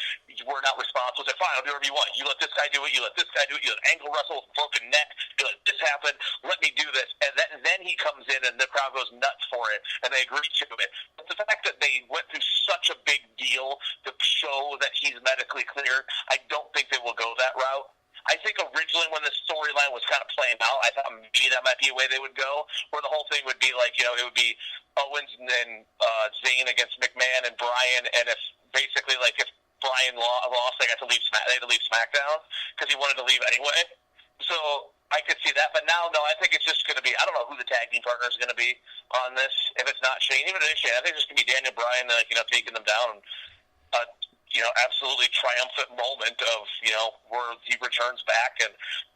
we're not responsible. So fine, I'll do whatever you want. You let this guy do it, you let this guy do it, you let ankle wrestle with a broken neck, you let this happen, let me do this. And then he comes in, and the crowd goes nuts for it, and they agree to it. But the fact that they went through such a big deal to show that he's medically cleared, I don't think they will go that route. I think originally when this story storyline was kind of playing out, I thought maybe that might be a way they would go, where the whole thing would be like, it would be Owens and then Zayn against McMahon and Bryan, and if basically like if Bryan lost, they had to leave SmackDown because he wanted to leave anyway. So I could see that, but now, no, I think it's just going to be, I don't know who the tag team partner is going to be on this. If it's not Shane, even if it is Shane, I think it's going to be Daniel Bryan, taking them down. Absolutely triumphant moment of, where he returns back, and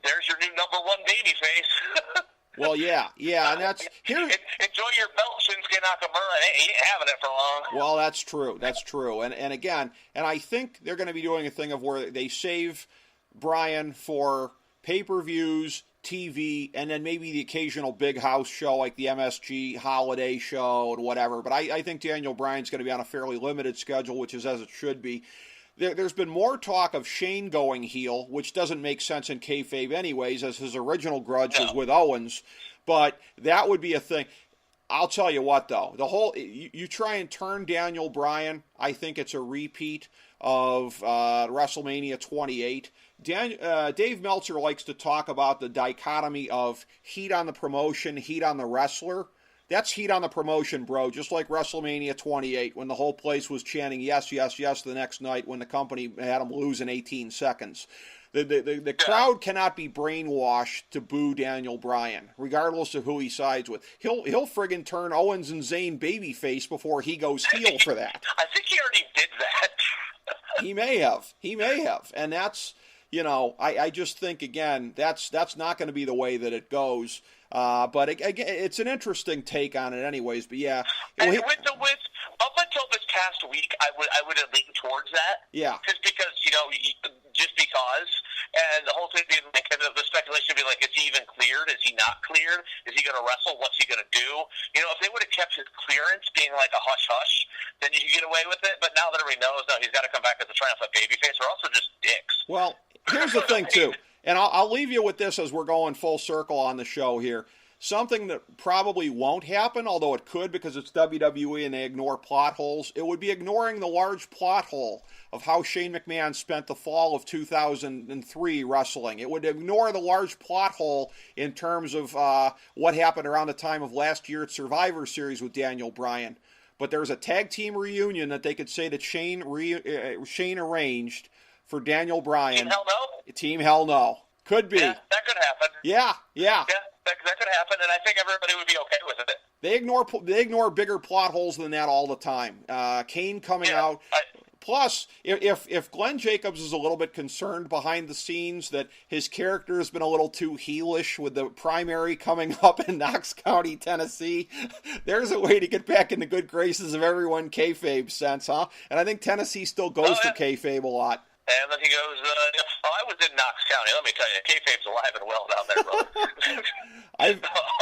there's your new number one babyface. Well, yeah, and that's here. Enjoy your belt, Shinsuke Nakamura. He ain't having it for long. Well, that's true, and again, and I think they're going to be doing a thing of where they save Bryan for pay-per-views, TV, and then maybe the occasional big house show like the MSG holiday show and whatever. But I think Daniel Bryan's going to be on a fairly limited schedule, which is as it should be. There's been more talk of Shane going heel, which doesn't make sense in kayfabe anyways, as his original grudge was with Owens. But that would be a thing. I'll tell you what, though. You try and turn Daniel Bryan, I think it's a repeat of WrestleMania 28. Dave Meltzer likes to talk about the dichotomy of heat on the promotion, heat on the wrestler. That's heat on the promotion, bro, just like WrestleMania 28 when the whole place was chanting yes, yes, yes the next night when the company had them lose in 18 seconds. The crowd cannot be brainwashed to boo Daniel Bryan, regardless of who he sides with. He'll friggin' turn Owens and Zayn babyface before he goes heel for that. I think he already did that. He may have. And that's, I just think, again, that's not going to be the way that it goes. But again, it's an interesting take on it anyways, but yeah. And up until this past week, I would have leaned towards that. Yeah. Just because, just because. And the whole thing being like, the speculation would be like, is he even cleared? Is he not cleared? Is he going to wrestle? What's he going to do? If they would have kept his clearance being like a hush-hush, then you could get away with it. But now that everybody knows, no, he's got to come back as a triumphant babyface. We're also just dicks. Well, here's the thing, too. And I'll leave you with this as we're going full circle on the show here. Something that probably won't happen, although it could because it's WWE and they ignore plot holes, it would be ignoring the large plot hole of how Shane McMahon spent the fall of 2003 wrestling. It would ignore the large plot hole in terms of what happened around the time of last year's Survivor Series with Daniel Bryan. But there's a tag team reunion that they could say that Shane arranged for Daniel Bryan. Team Hell No? Team Hell No. Could be. Yeah, that could happen. Yeah. Yeah, that could happen, and I think everybody would be okay with it. They ignore bigger plot holes than that all the time. Kane coming out. Plus, if Glenn Jacobs is a little bit concerned behind the scenes that his character has been a little too heelish with the primary coming up in Knox County, Tennessee, there's a way to get back in the good graces of everyone kayfabe sense, huh? And I think Tennessee still goes to kayfabe a lot. And then he goes, I was in Knox County. Let me tell you, kayfabe's alive and well down there, brother.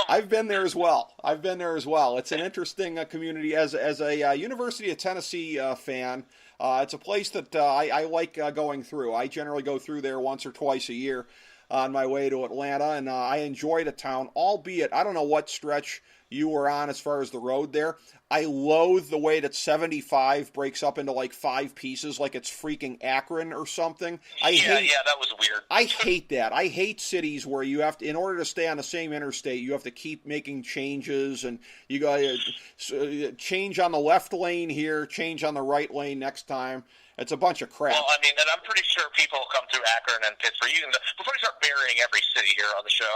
I've been there as well. It's an interesting community. As a University of Tennessee fan, it's a place that I like going through. I generally go through there once or twice a year on my way to Atlanta, and I enjoy the town, albeit I don't know what stretch you were on as far as the road there. I loathe the way that 75 breaks up into like 5 pieces, like it's freaking Akron or something. Yeah, that was weird. I hate that. I hate cities where you have to, in order to stay on the same interstate, you have to keep making changes, and you got to change on the left lane here, change on the right lane next time. It's a bunch of crap. Well, I mean, and I'm pretty sure people come through Akron and Pittsburgh. Before you start burying every city here on the show.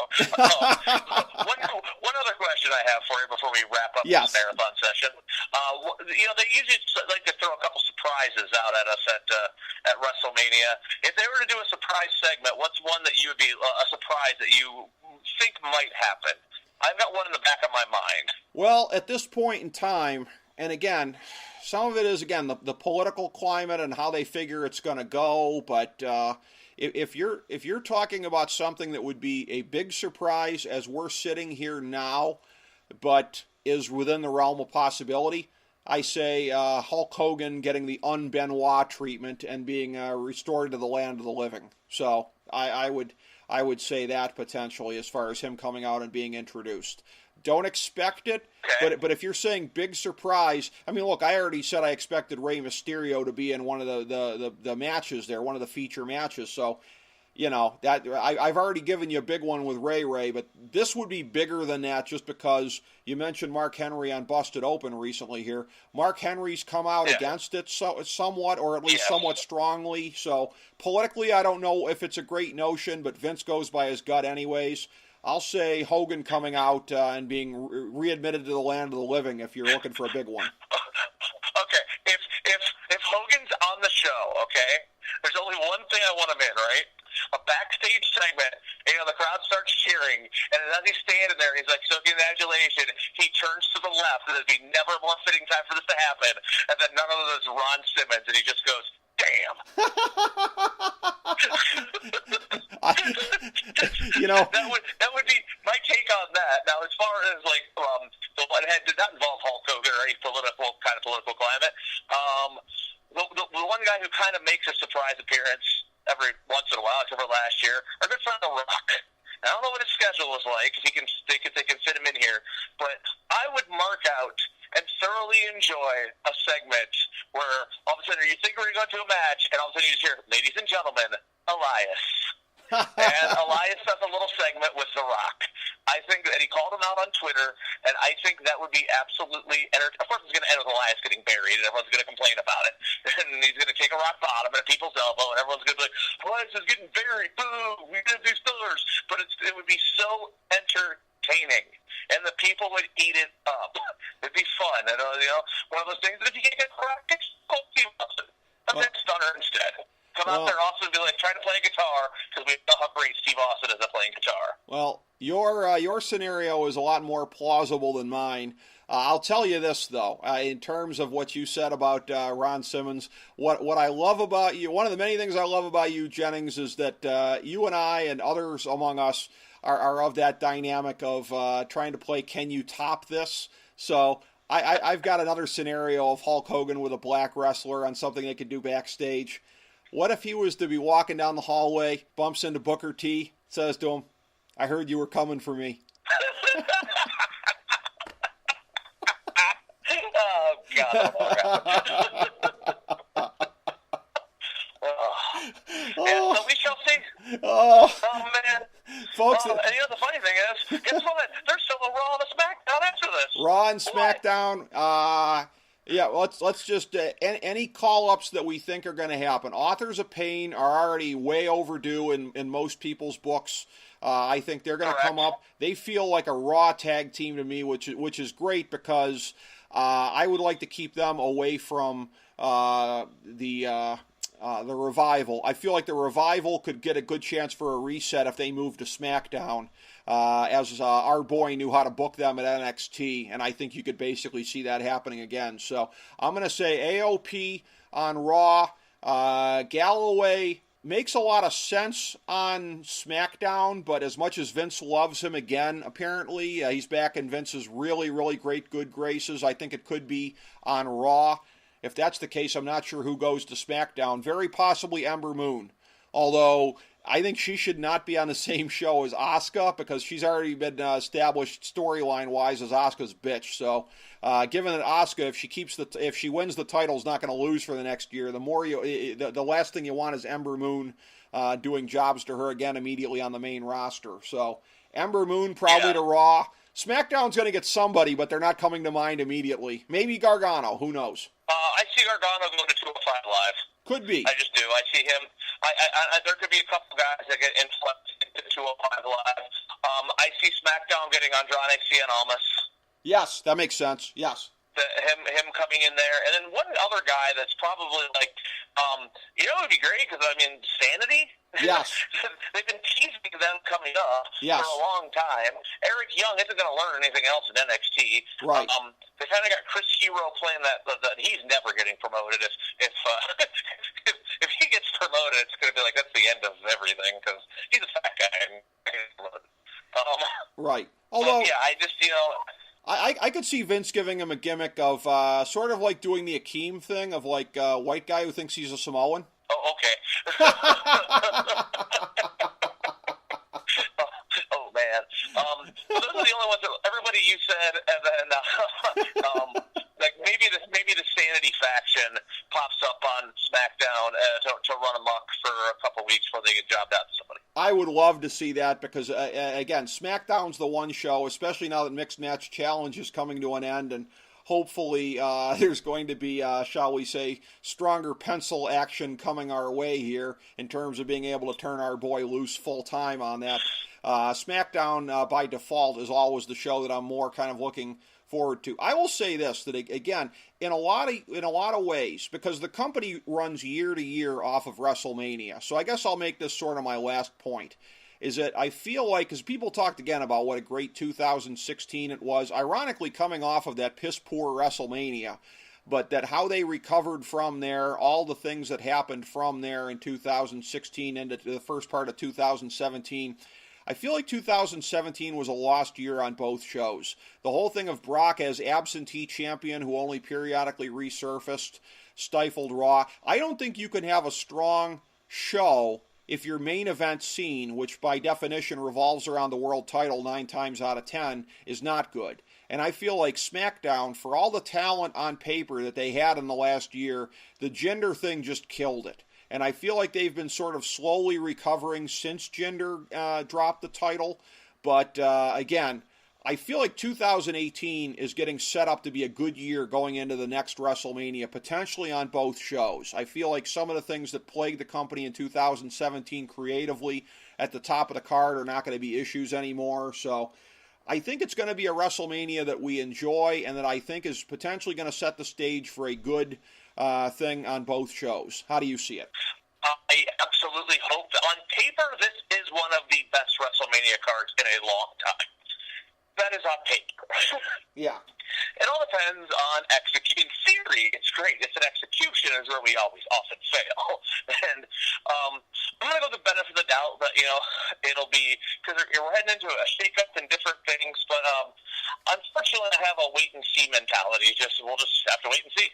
One other question I have for you before we wrap up this marathon session. They usually like to throw a couple surprises out at us at WrestleMania. If they were to do a surprise segment, what's one that you would be a surprise that you think might happen? I've got one in the back of my mind. Well, at this point in time, and again, some of it is, again, the political climate and how they figure it's going to go. But if you're talking about something that would be a big surprise as we're sitting here now, but is within the realm of possibility, I say Hulk Hogan getting the un-Benoit treatment and being restored to the land of the living. So I would say that potentially as far as him coming out and being introduced. Don't expect it, but if you're saying big surprise, I mean, look, I already said I expected Rey Mysterio to be in one of the matches there, one of the feature matches. So that I've already given you a big one with Ray, but this would be bigger than that just because you mentioned Mark Henry on Busted Open recently here. Mark Henry's come out against it somewhat, or at least somewhat strongly. So politically, I don't know if it's a great notion, but Vince goes by his gut anyways. I'll say Hogan coming out and being readmitted to the land of the living if you're looking for a big one. Okay, if Hogan's on the show, okay, there's only one thing I want him in, right? A backstage segment, the crowd starts cheering, and as he's standing there, he's like, so congratulations, he turns to the left, and it'd be never more fitting time for this to happen, and then none of those Ron Simmons, and he just goes, damn. That would be my take on that. Now, as far as, like, the one head did not involve Hulk Hogan or any political climate, the one guy who kind of makes a surprise appearance every once in a while, except for last year, our good friend The Rock. I don't know what his schedule is like, if they can fit him in here, but I would mark out and thoroughly enjoy a segment where all of a sudden you think we're going to a match, and all of a sudden you just hear, ladies and gentlemen, Elias. And Elias does a little segment with The Rock. I think that he called him out on Twitter, and I think that would be absolutely Of course, it's going to end with Elias getting buried, and everyone's going to complain about it. And he's going to take a rock bottom at people's elbow, and everyone's going to be like, Elias is getting buried, boo, we did these pillars. But it would be so entertaining, and the people would eat it up. It'd be fun. And, one of those things that if you can't get Rock, call Steve Austin. Have that stunner instead. Come out there also and be like, try to play guitar, because we know how great Steve Austin is at playing guitar. Well, your scenario is a lot more plausible than mine. I'll tell you this, though, in terms of what you said about Ron Simmons, what I love about you, one of the many things I love about you, Jennings, is that you and I and others among us are of that dynamic of trying to play, can you top this? So I've got another scenario of Hulk Hogan with a black wrestler on something they could do backstage. What if he was to be walking down the hallway, bumps into Booker T, says to him, I heard you were coming for me. Oh, God. Yeah, so we shall see. Oh man. Folks, and the funny thing is, guess what? There's still a Raw and a SmackDown after this. Raw and SmackDown, yeah, let's just any call-ups that we think are going to happen. Authors of Pain are already way overdue in most people's books. I think they're going to come up. They feel like a Raw tag team to me, which is great because I would like to keep them away from the Revival. I feel like the Revival could get a good chance for a reset if they move to SmackDown. As our boy knew how to book them at NXT, and I think you could basically see that happening again. So I'm going to say AOP on Raw. Galloway makes a lot of sense on SmackDown, but as much as Vince loves him again, apparently, he's back in Vince's really, really great good graces. I think it could be on Raw. If that's the case, I'm not sure who goes to SmackDown. Very possibly Ember Moon, although I think she should not be on the same show as Asuka because she's already been established storyline-wise as Asuka's bitch. So, given that Asuka, if she wins the title, is not going to lose for the next year, the last thing you want is Ember Moon doing jobs to her again immediately on the main roster. So, Ember Moon probably to Raw. SmackDown's going to get somebody, but they're not coming to mind immediately. Maybe Gargano. Who knows? I see Gargano going to 205 Live. Could be. I just do. I see him. There could be a couple guys that get influenced into 205 Live. I see SmackDown getting Andrade Cien Almas. Yes, that makes sense. Yes. Him coming in there. And then one other guy that's probably like, it would be great because, Sanity? Yes. They've been teasing them coming up for a long time. Eric Young isn't going to learn anything else in NXT. Right. They kind of got Chris Hero playing that he's never getting promoted. If he gets promoted, it's going to be like that's the end of everything because he's a fat guy and getting promoted. Right. Although, I just I could see Vince giving him a gimmick of sort of like doing the Akeem thing of like a white guy who thinks he's a Samoan. Oh, okay. Oh, man. Those are the only ones that everybody you said, and then like maybe the Sanity faction pops up on SmackDown to run amok for a couple weeks before they get jobbed out I would love to see that because, again, SmackDown's the one show, especially now that Mixed Match Challenge is coming to an end, and hopefully there's going to be, shall we say, stronger pencil action coming our way here in terms of being able to turn our boy loose full-time on that. SmackDown, by default, is always the show that I'm more kind of looking forward to. I will say this, that again, in a lot of ways, because the company runs year to year off of WrestleMania, so I guess I'll make this sort of my last point, is that I feel like, because people talked again about what a great 2016 it was, ironically coming off of that piss-poor WrestleMania, but that how they recovered from there, all the things that happened from there in 2016 into the first part of 2017, I feel like 2017 was a lost year on both shows. The whole thing of Brock as absentee champion who only periodically resurfaced stifled Raw. I don't think you can have a strong show if your main event scene, which by definition revolves around the world title 9 times out of 10, is not good. And I feel like SmackDown, for all the talent on paper that they had in the last year, the Jinder thing just killed it. And I feel like they've been sort of slowly recovering since Jinder dropped the title. But again, I feel like 2018 is getting set up to be a good year going into the next WrestleMania, potentially on both shows. I feel like some of the things that plagued the company in 2017 creatively at the top of the card are not going to be issues anymore. So I think it's going to be a WrestleMania that we enjoy and that I think is potentially going to set the stage for a good thing on both shows. How do you see it? I absolutely hope that on paper this is one of the best WrestleMania cards in a long time. That is on paper. Yeah. It all depends on execution. In theory, it's great. It's an execution is where we always often fail. And I'm going to go the benefit of the doubt that, it'll be, because we're heading into a shake-up and different things, but unfortunately I have a wait-and-see mentality. We'll just have to wait and see.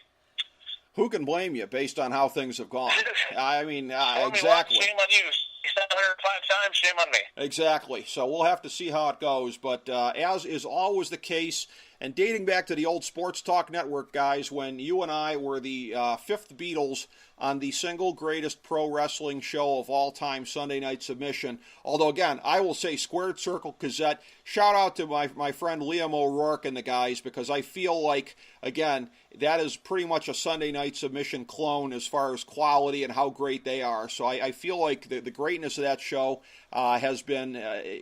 Who can blame you based on how things have gone? I mean, exactly. Shame on you. 705 times, shame on me. Exactly. So we'll have to see how it goes. But as is always the case, and dating back to the old Sports Talk Network, guys, when you and I were the fifth Beatles on the single greatest pro wrestling show of all time, Sunday Night Submission. Although, again, I will say Squared Circle Gazette, shout out to my friend Liam O'Rourke and the guys, because I feel like, again, that is pretty much a Sunday Night Submission clone as far as quality and how great they are. So I feel like the greatness of that show has been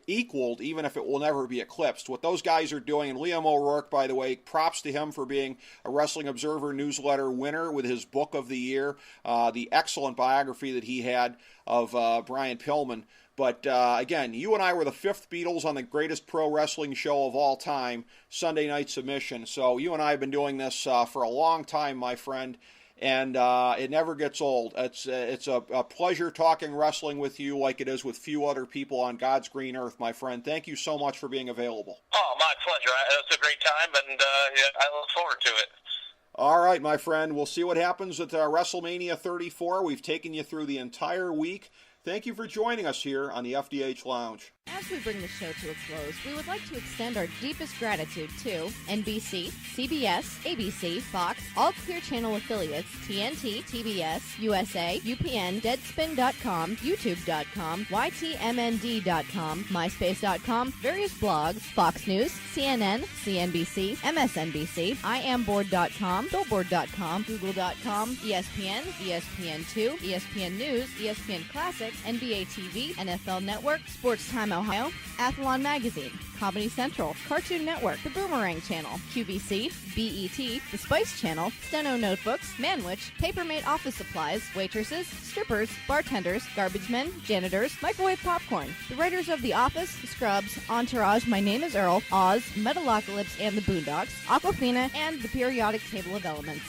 equaled, even if it will never be eclipsed. What those guys are doing, and Liam O'Rourke, by the way, props to him for being a Wrestling Observer newsletter winner with his book of the year, the excellent biography that he had of Brian Pillman. But again, you and I were the fifth Beatles on the greatest pro wrestling show of all time, Sunday Night Submission. So you and I have been doing this for a long time, my friend, and it never gets old. It's a pleasure talking wrestling with you like it is with few other people on God's green earth, my friend. Thank you so much for being available. Oh, my pleasure. It's a great time, and I look forward to it. All right, my friend. We'll see what happens at WrestleMania 34. We've taken you through the entire week. Thank you for joining us here on the FDH Lounge. As we bring the show to a close, we would like to extend our deepest gratitude to NBC, CBS, ABC, Fox, all Clear Channel affiliates, TNT, TBS, USA, UPN, Deadspin.com, YouTube.com, YTMND.com, MySpace.com, various blogs, Fox News, CNN, CNBC, MSNBC, IamBoard.com, Billboard.com, Google.com, ESPN, ESPN2, ESPN News, ESPN Classic, NBA TV, NFL Network, Sports Time Ohio, Athlon Magazine, Comedy Central, Cartoon Network, The Boomerang Channel, QVC, BET, The Spice Channel, Steno Notebooks, Manwich, Papermate Office Supplies, waitresses, strippers, bartenders, garbage men, janitors, microwave popcorn, the writers of The Office, Scrubs, Entourage, My Name is Earl, Oz, Metalocalypse and the Boondocks, Aquafina, and the Periodic Table of Elements.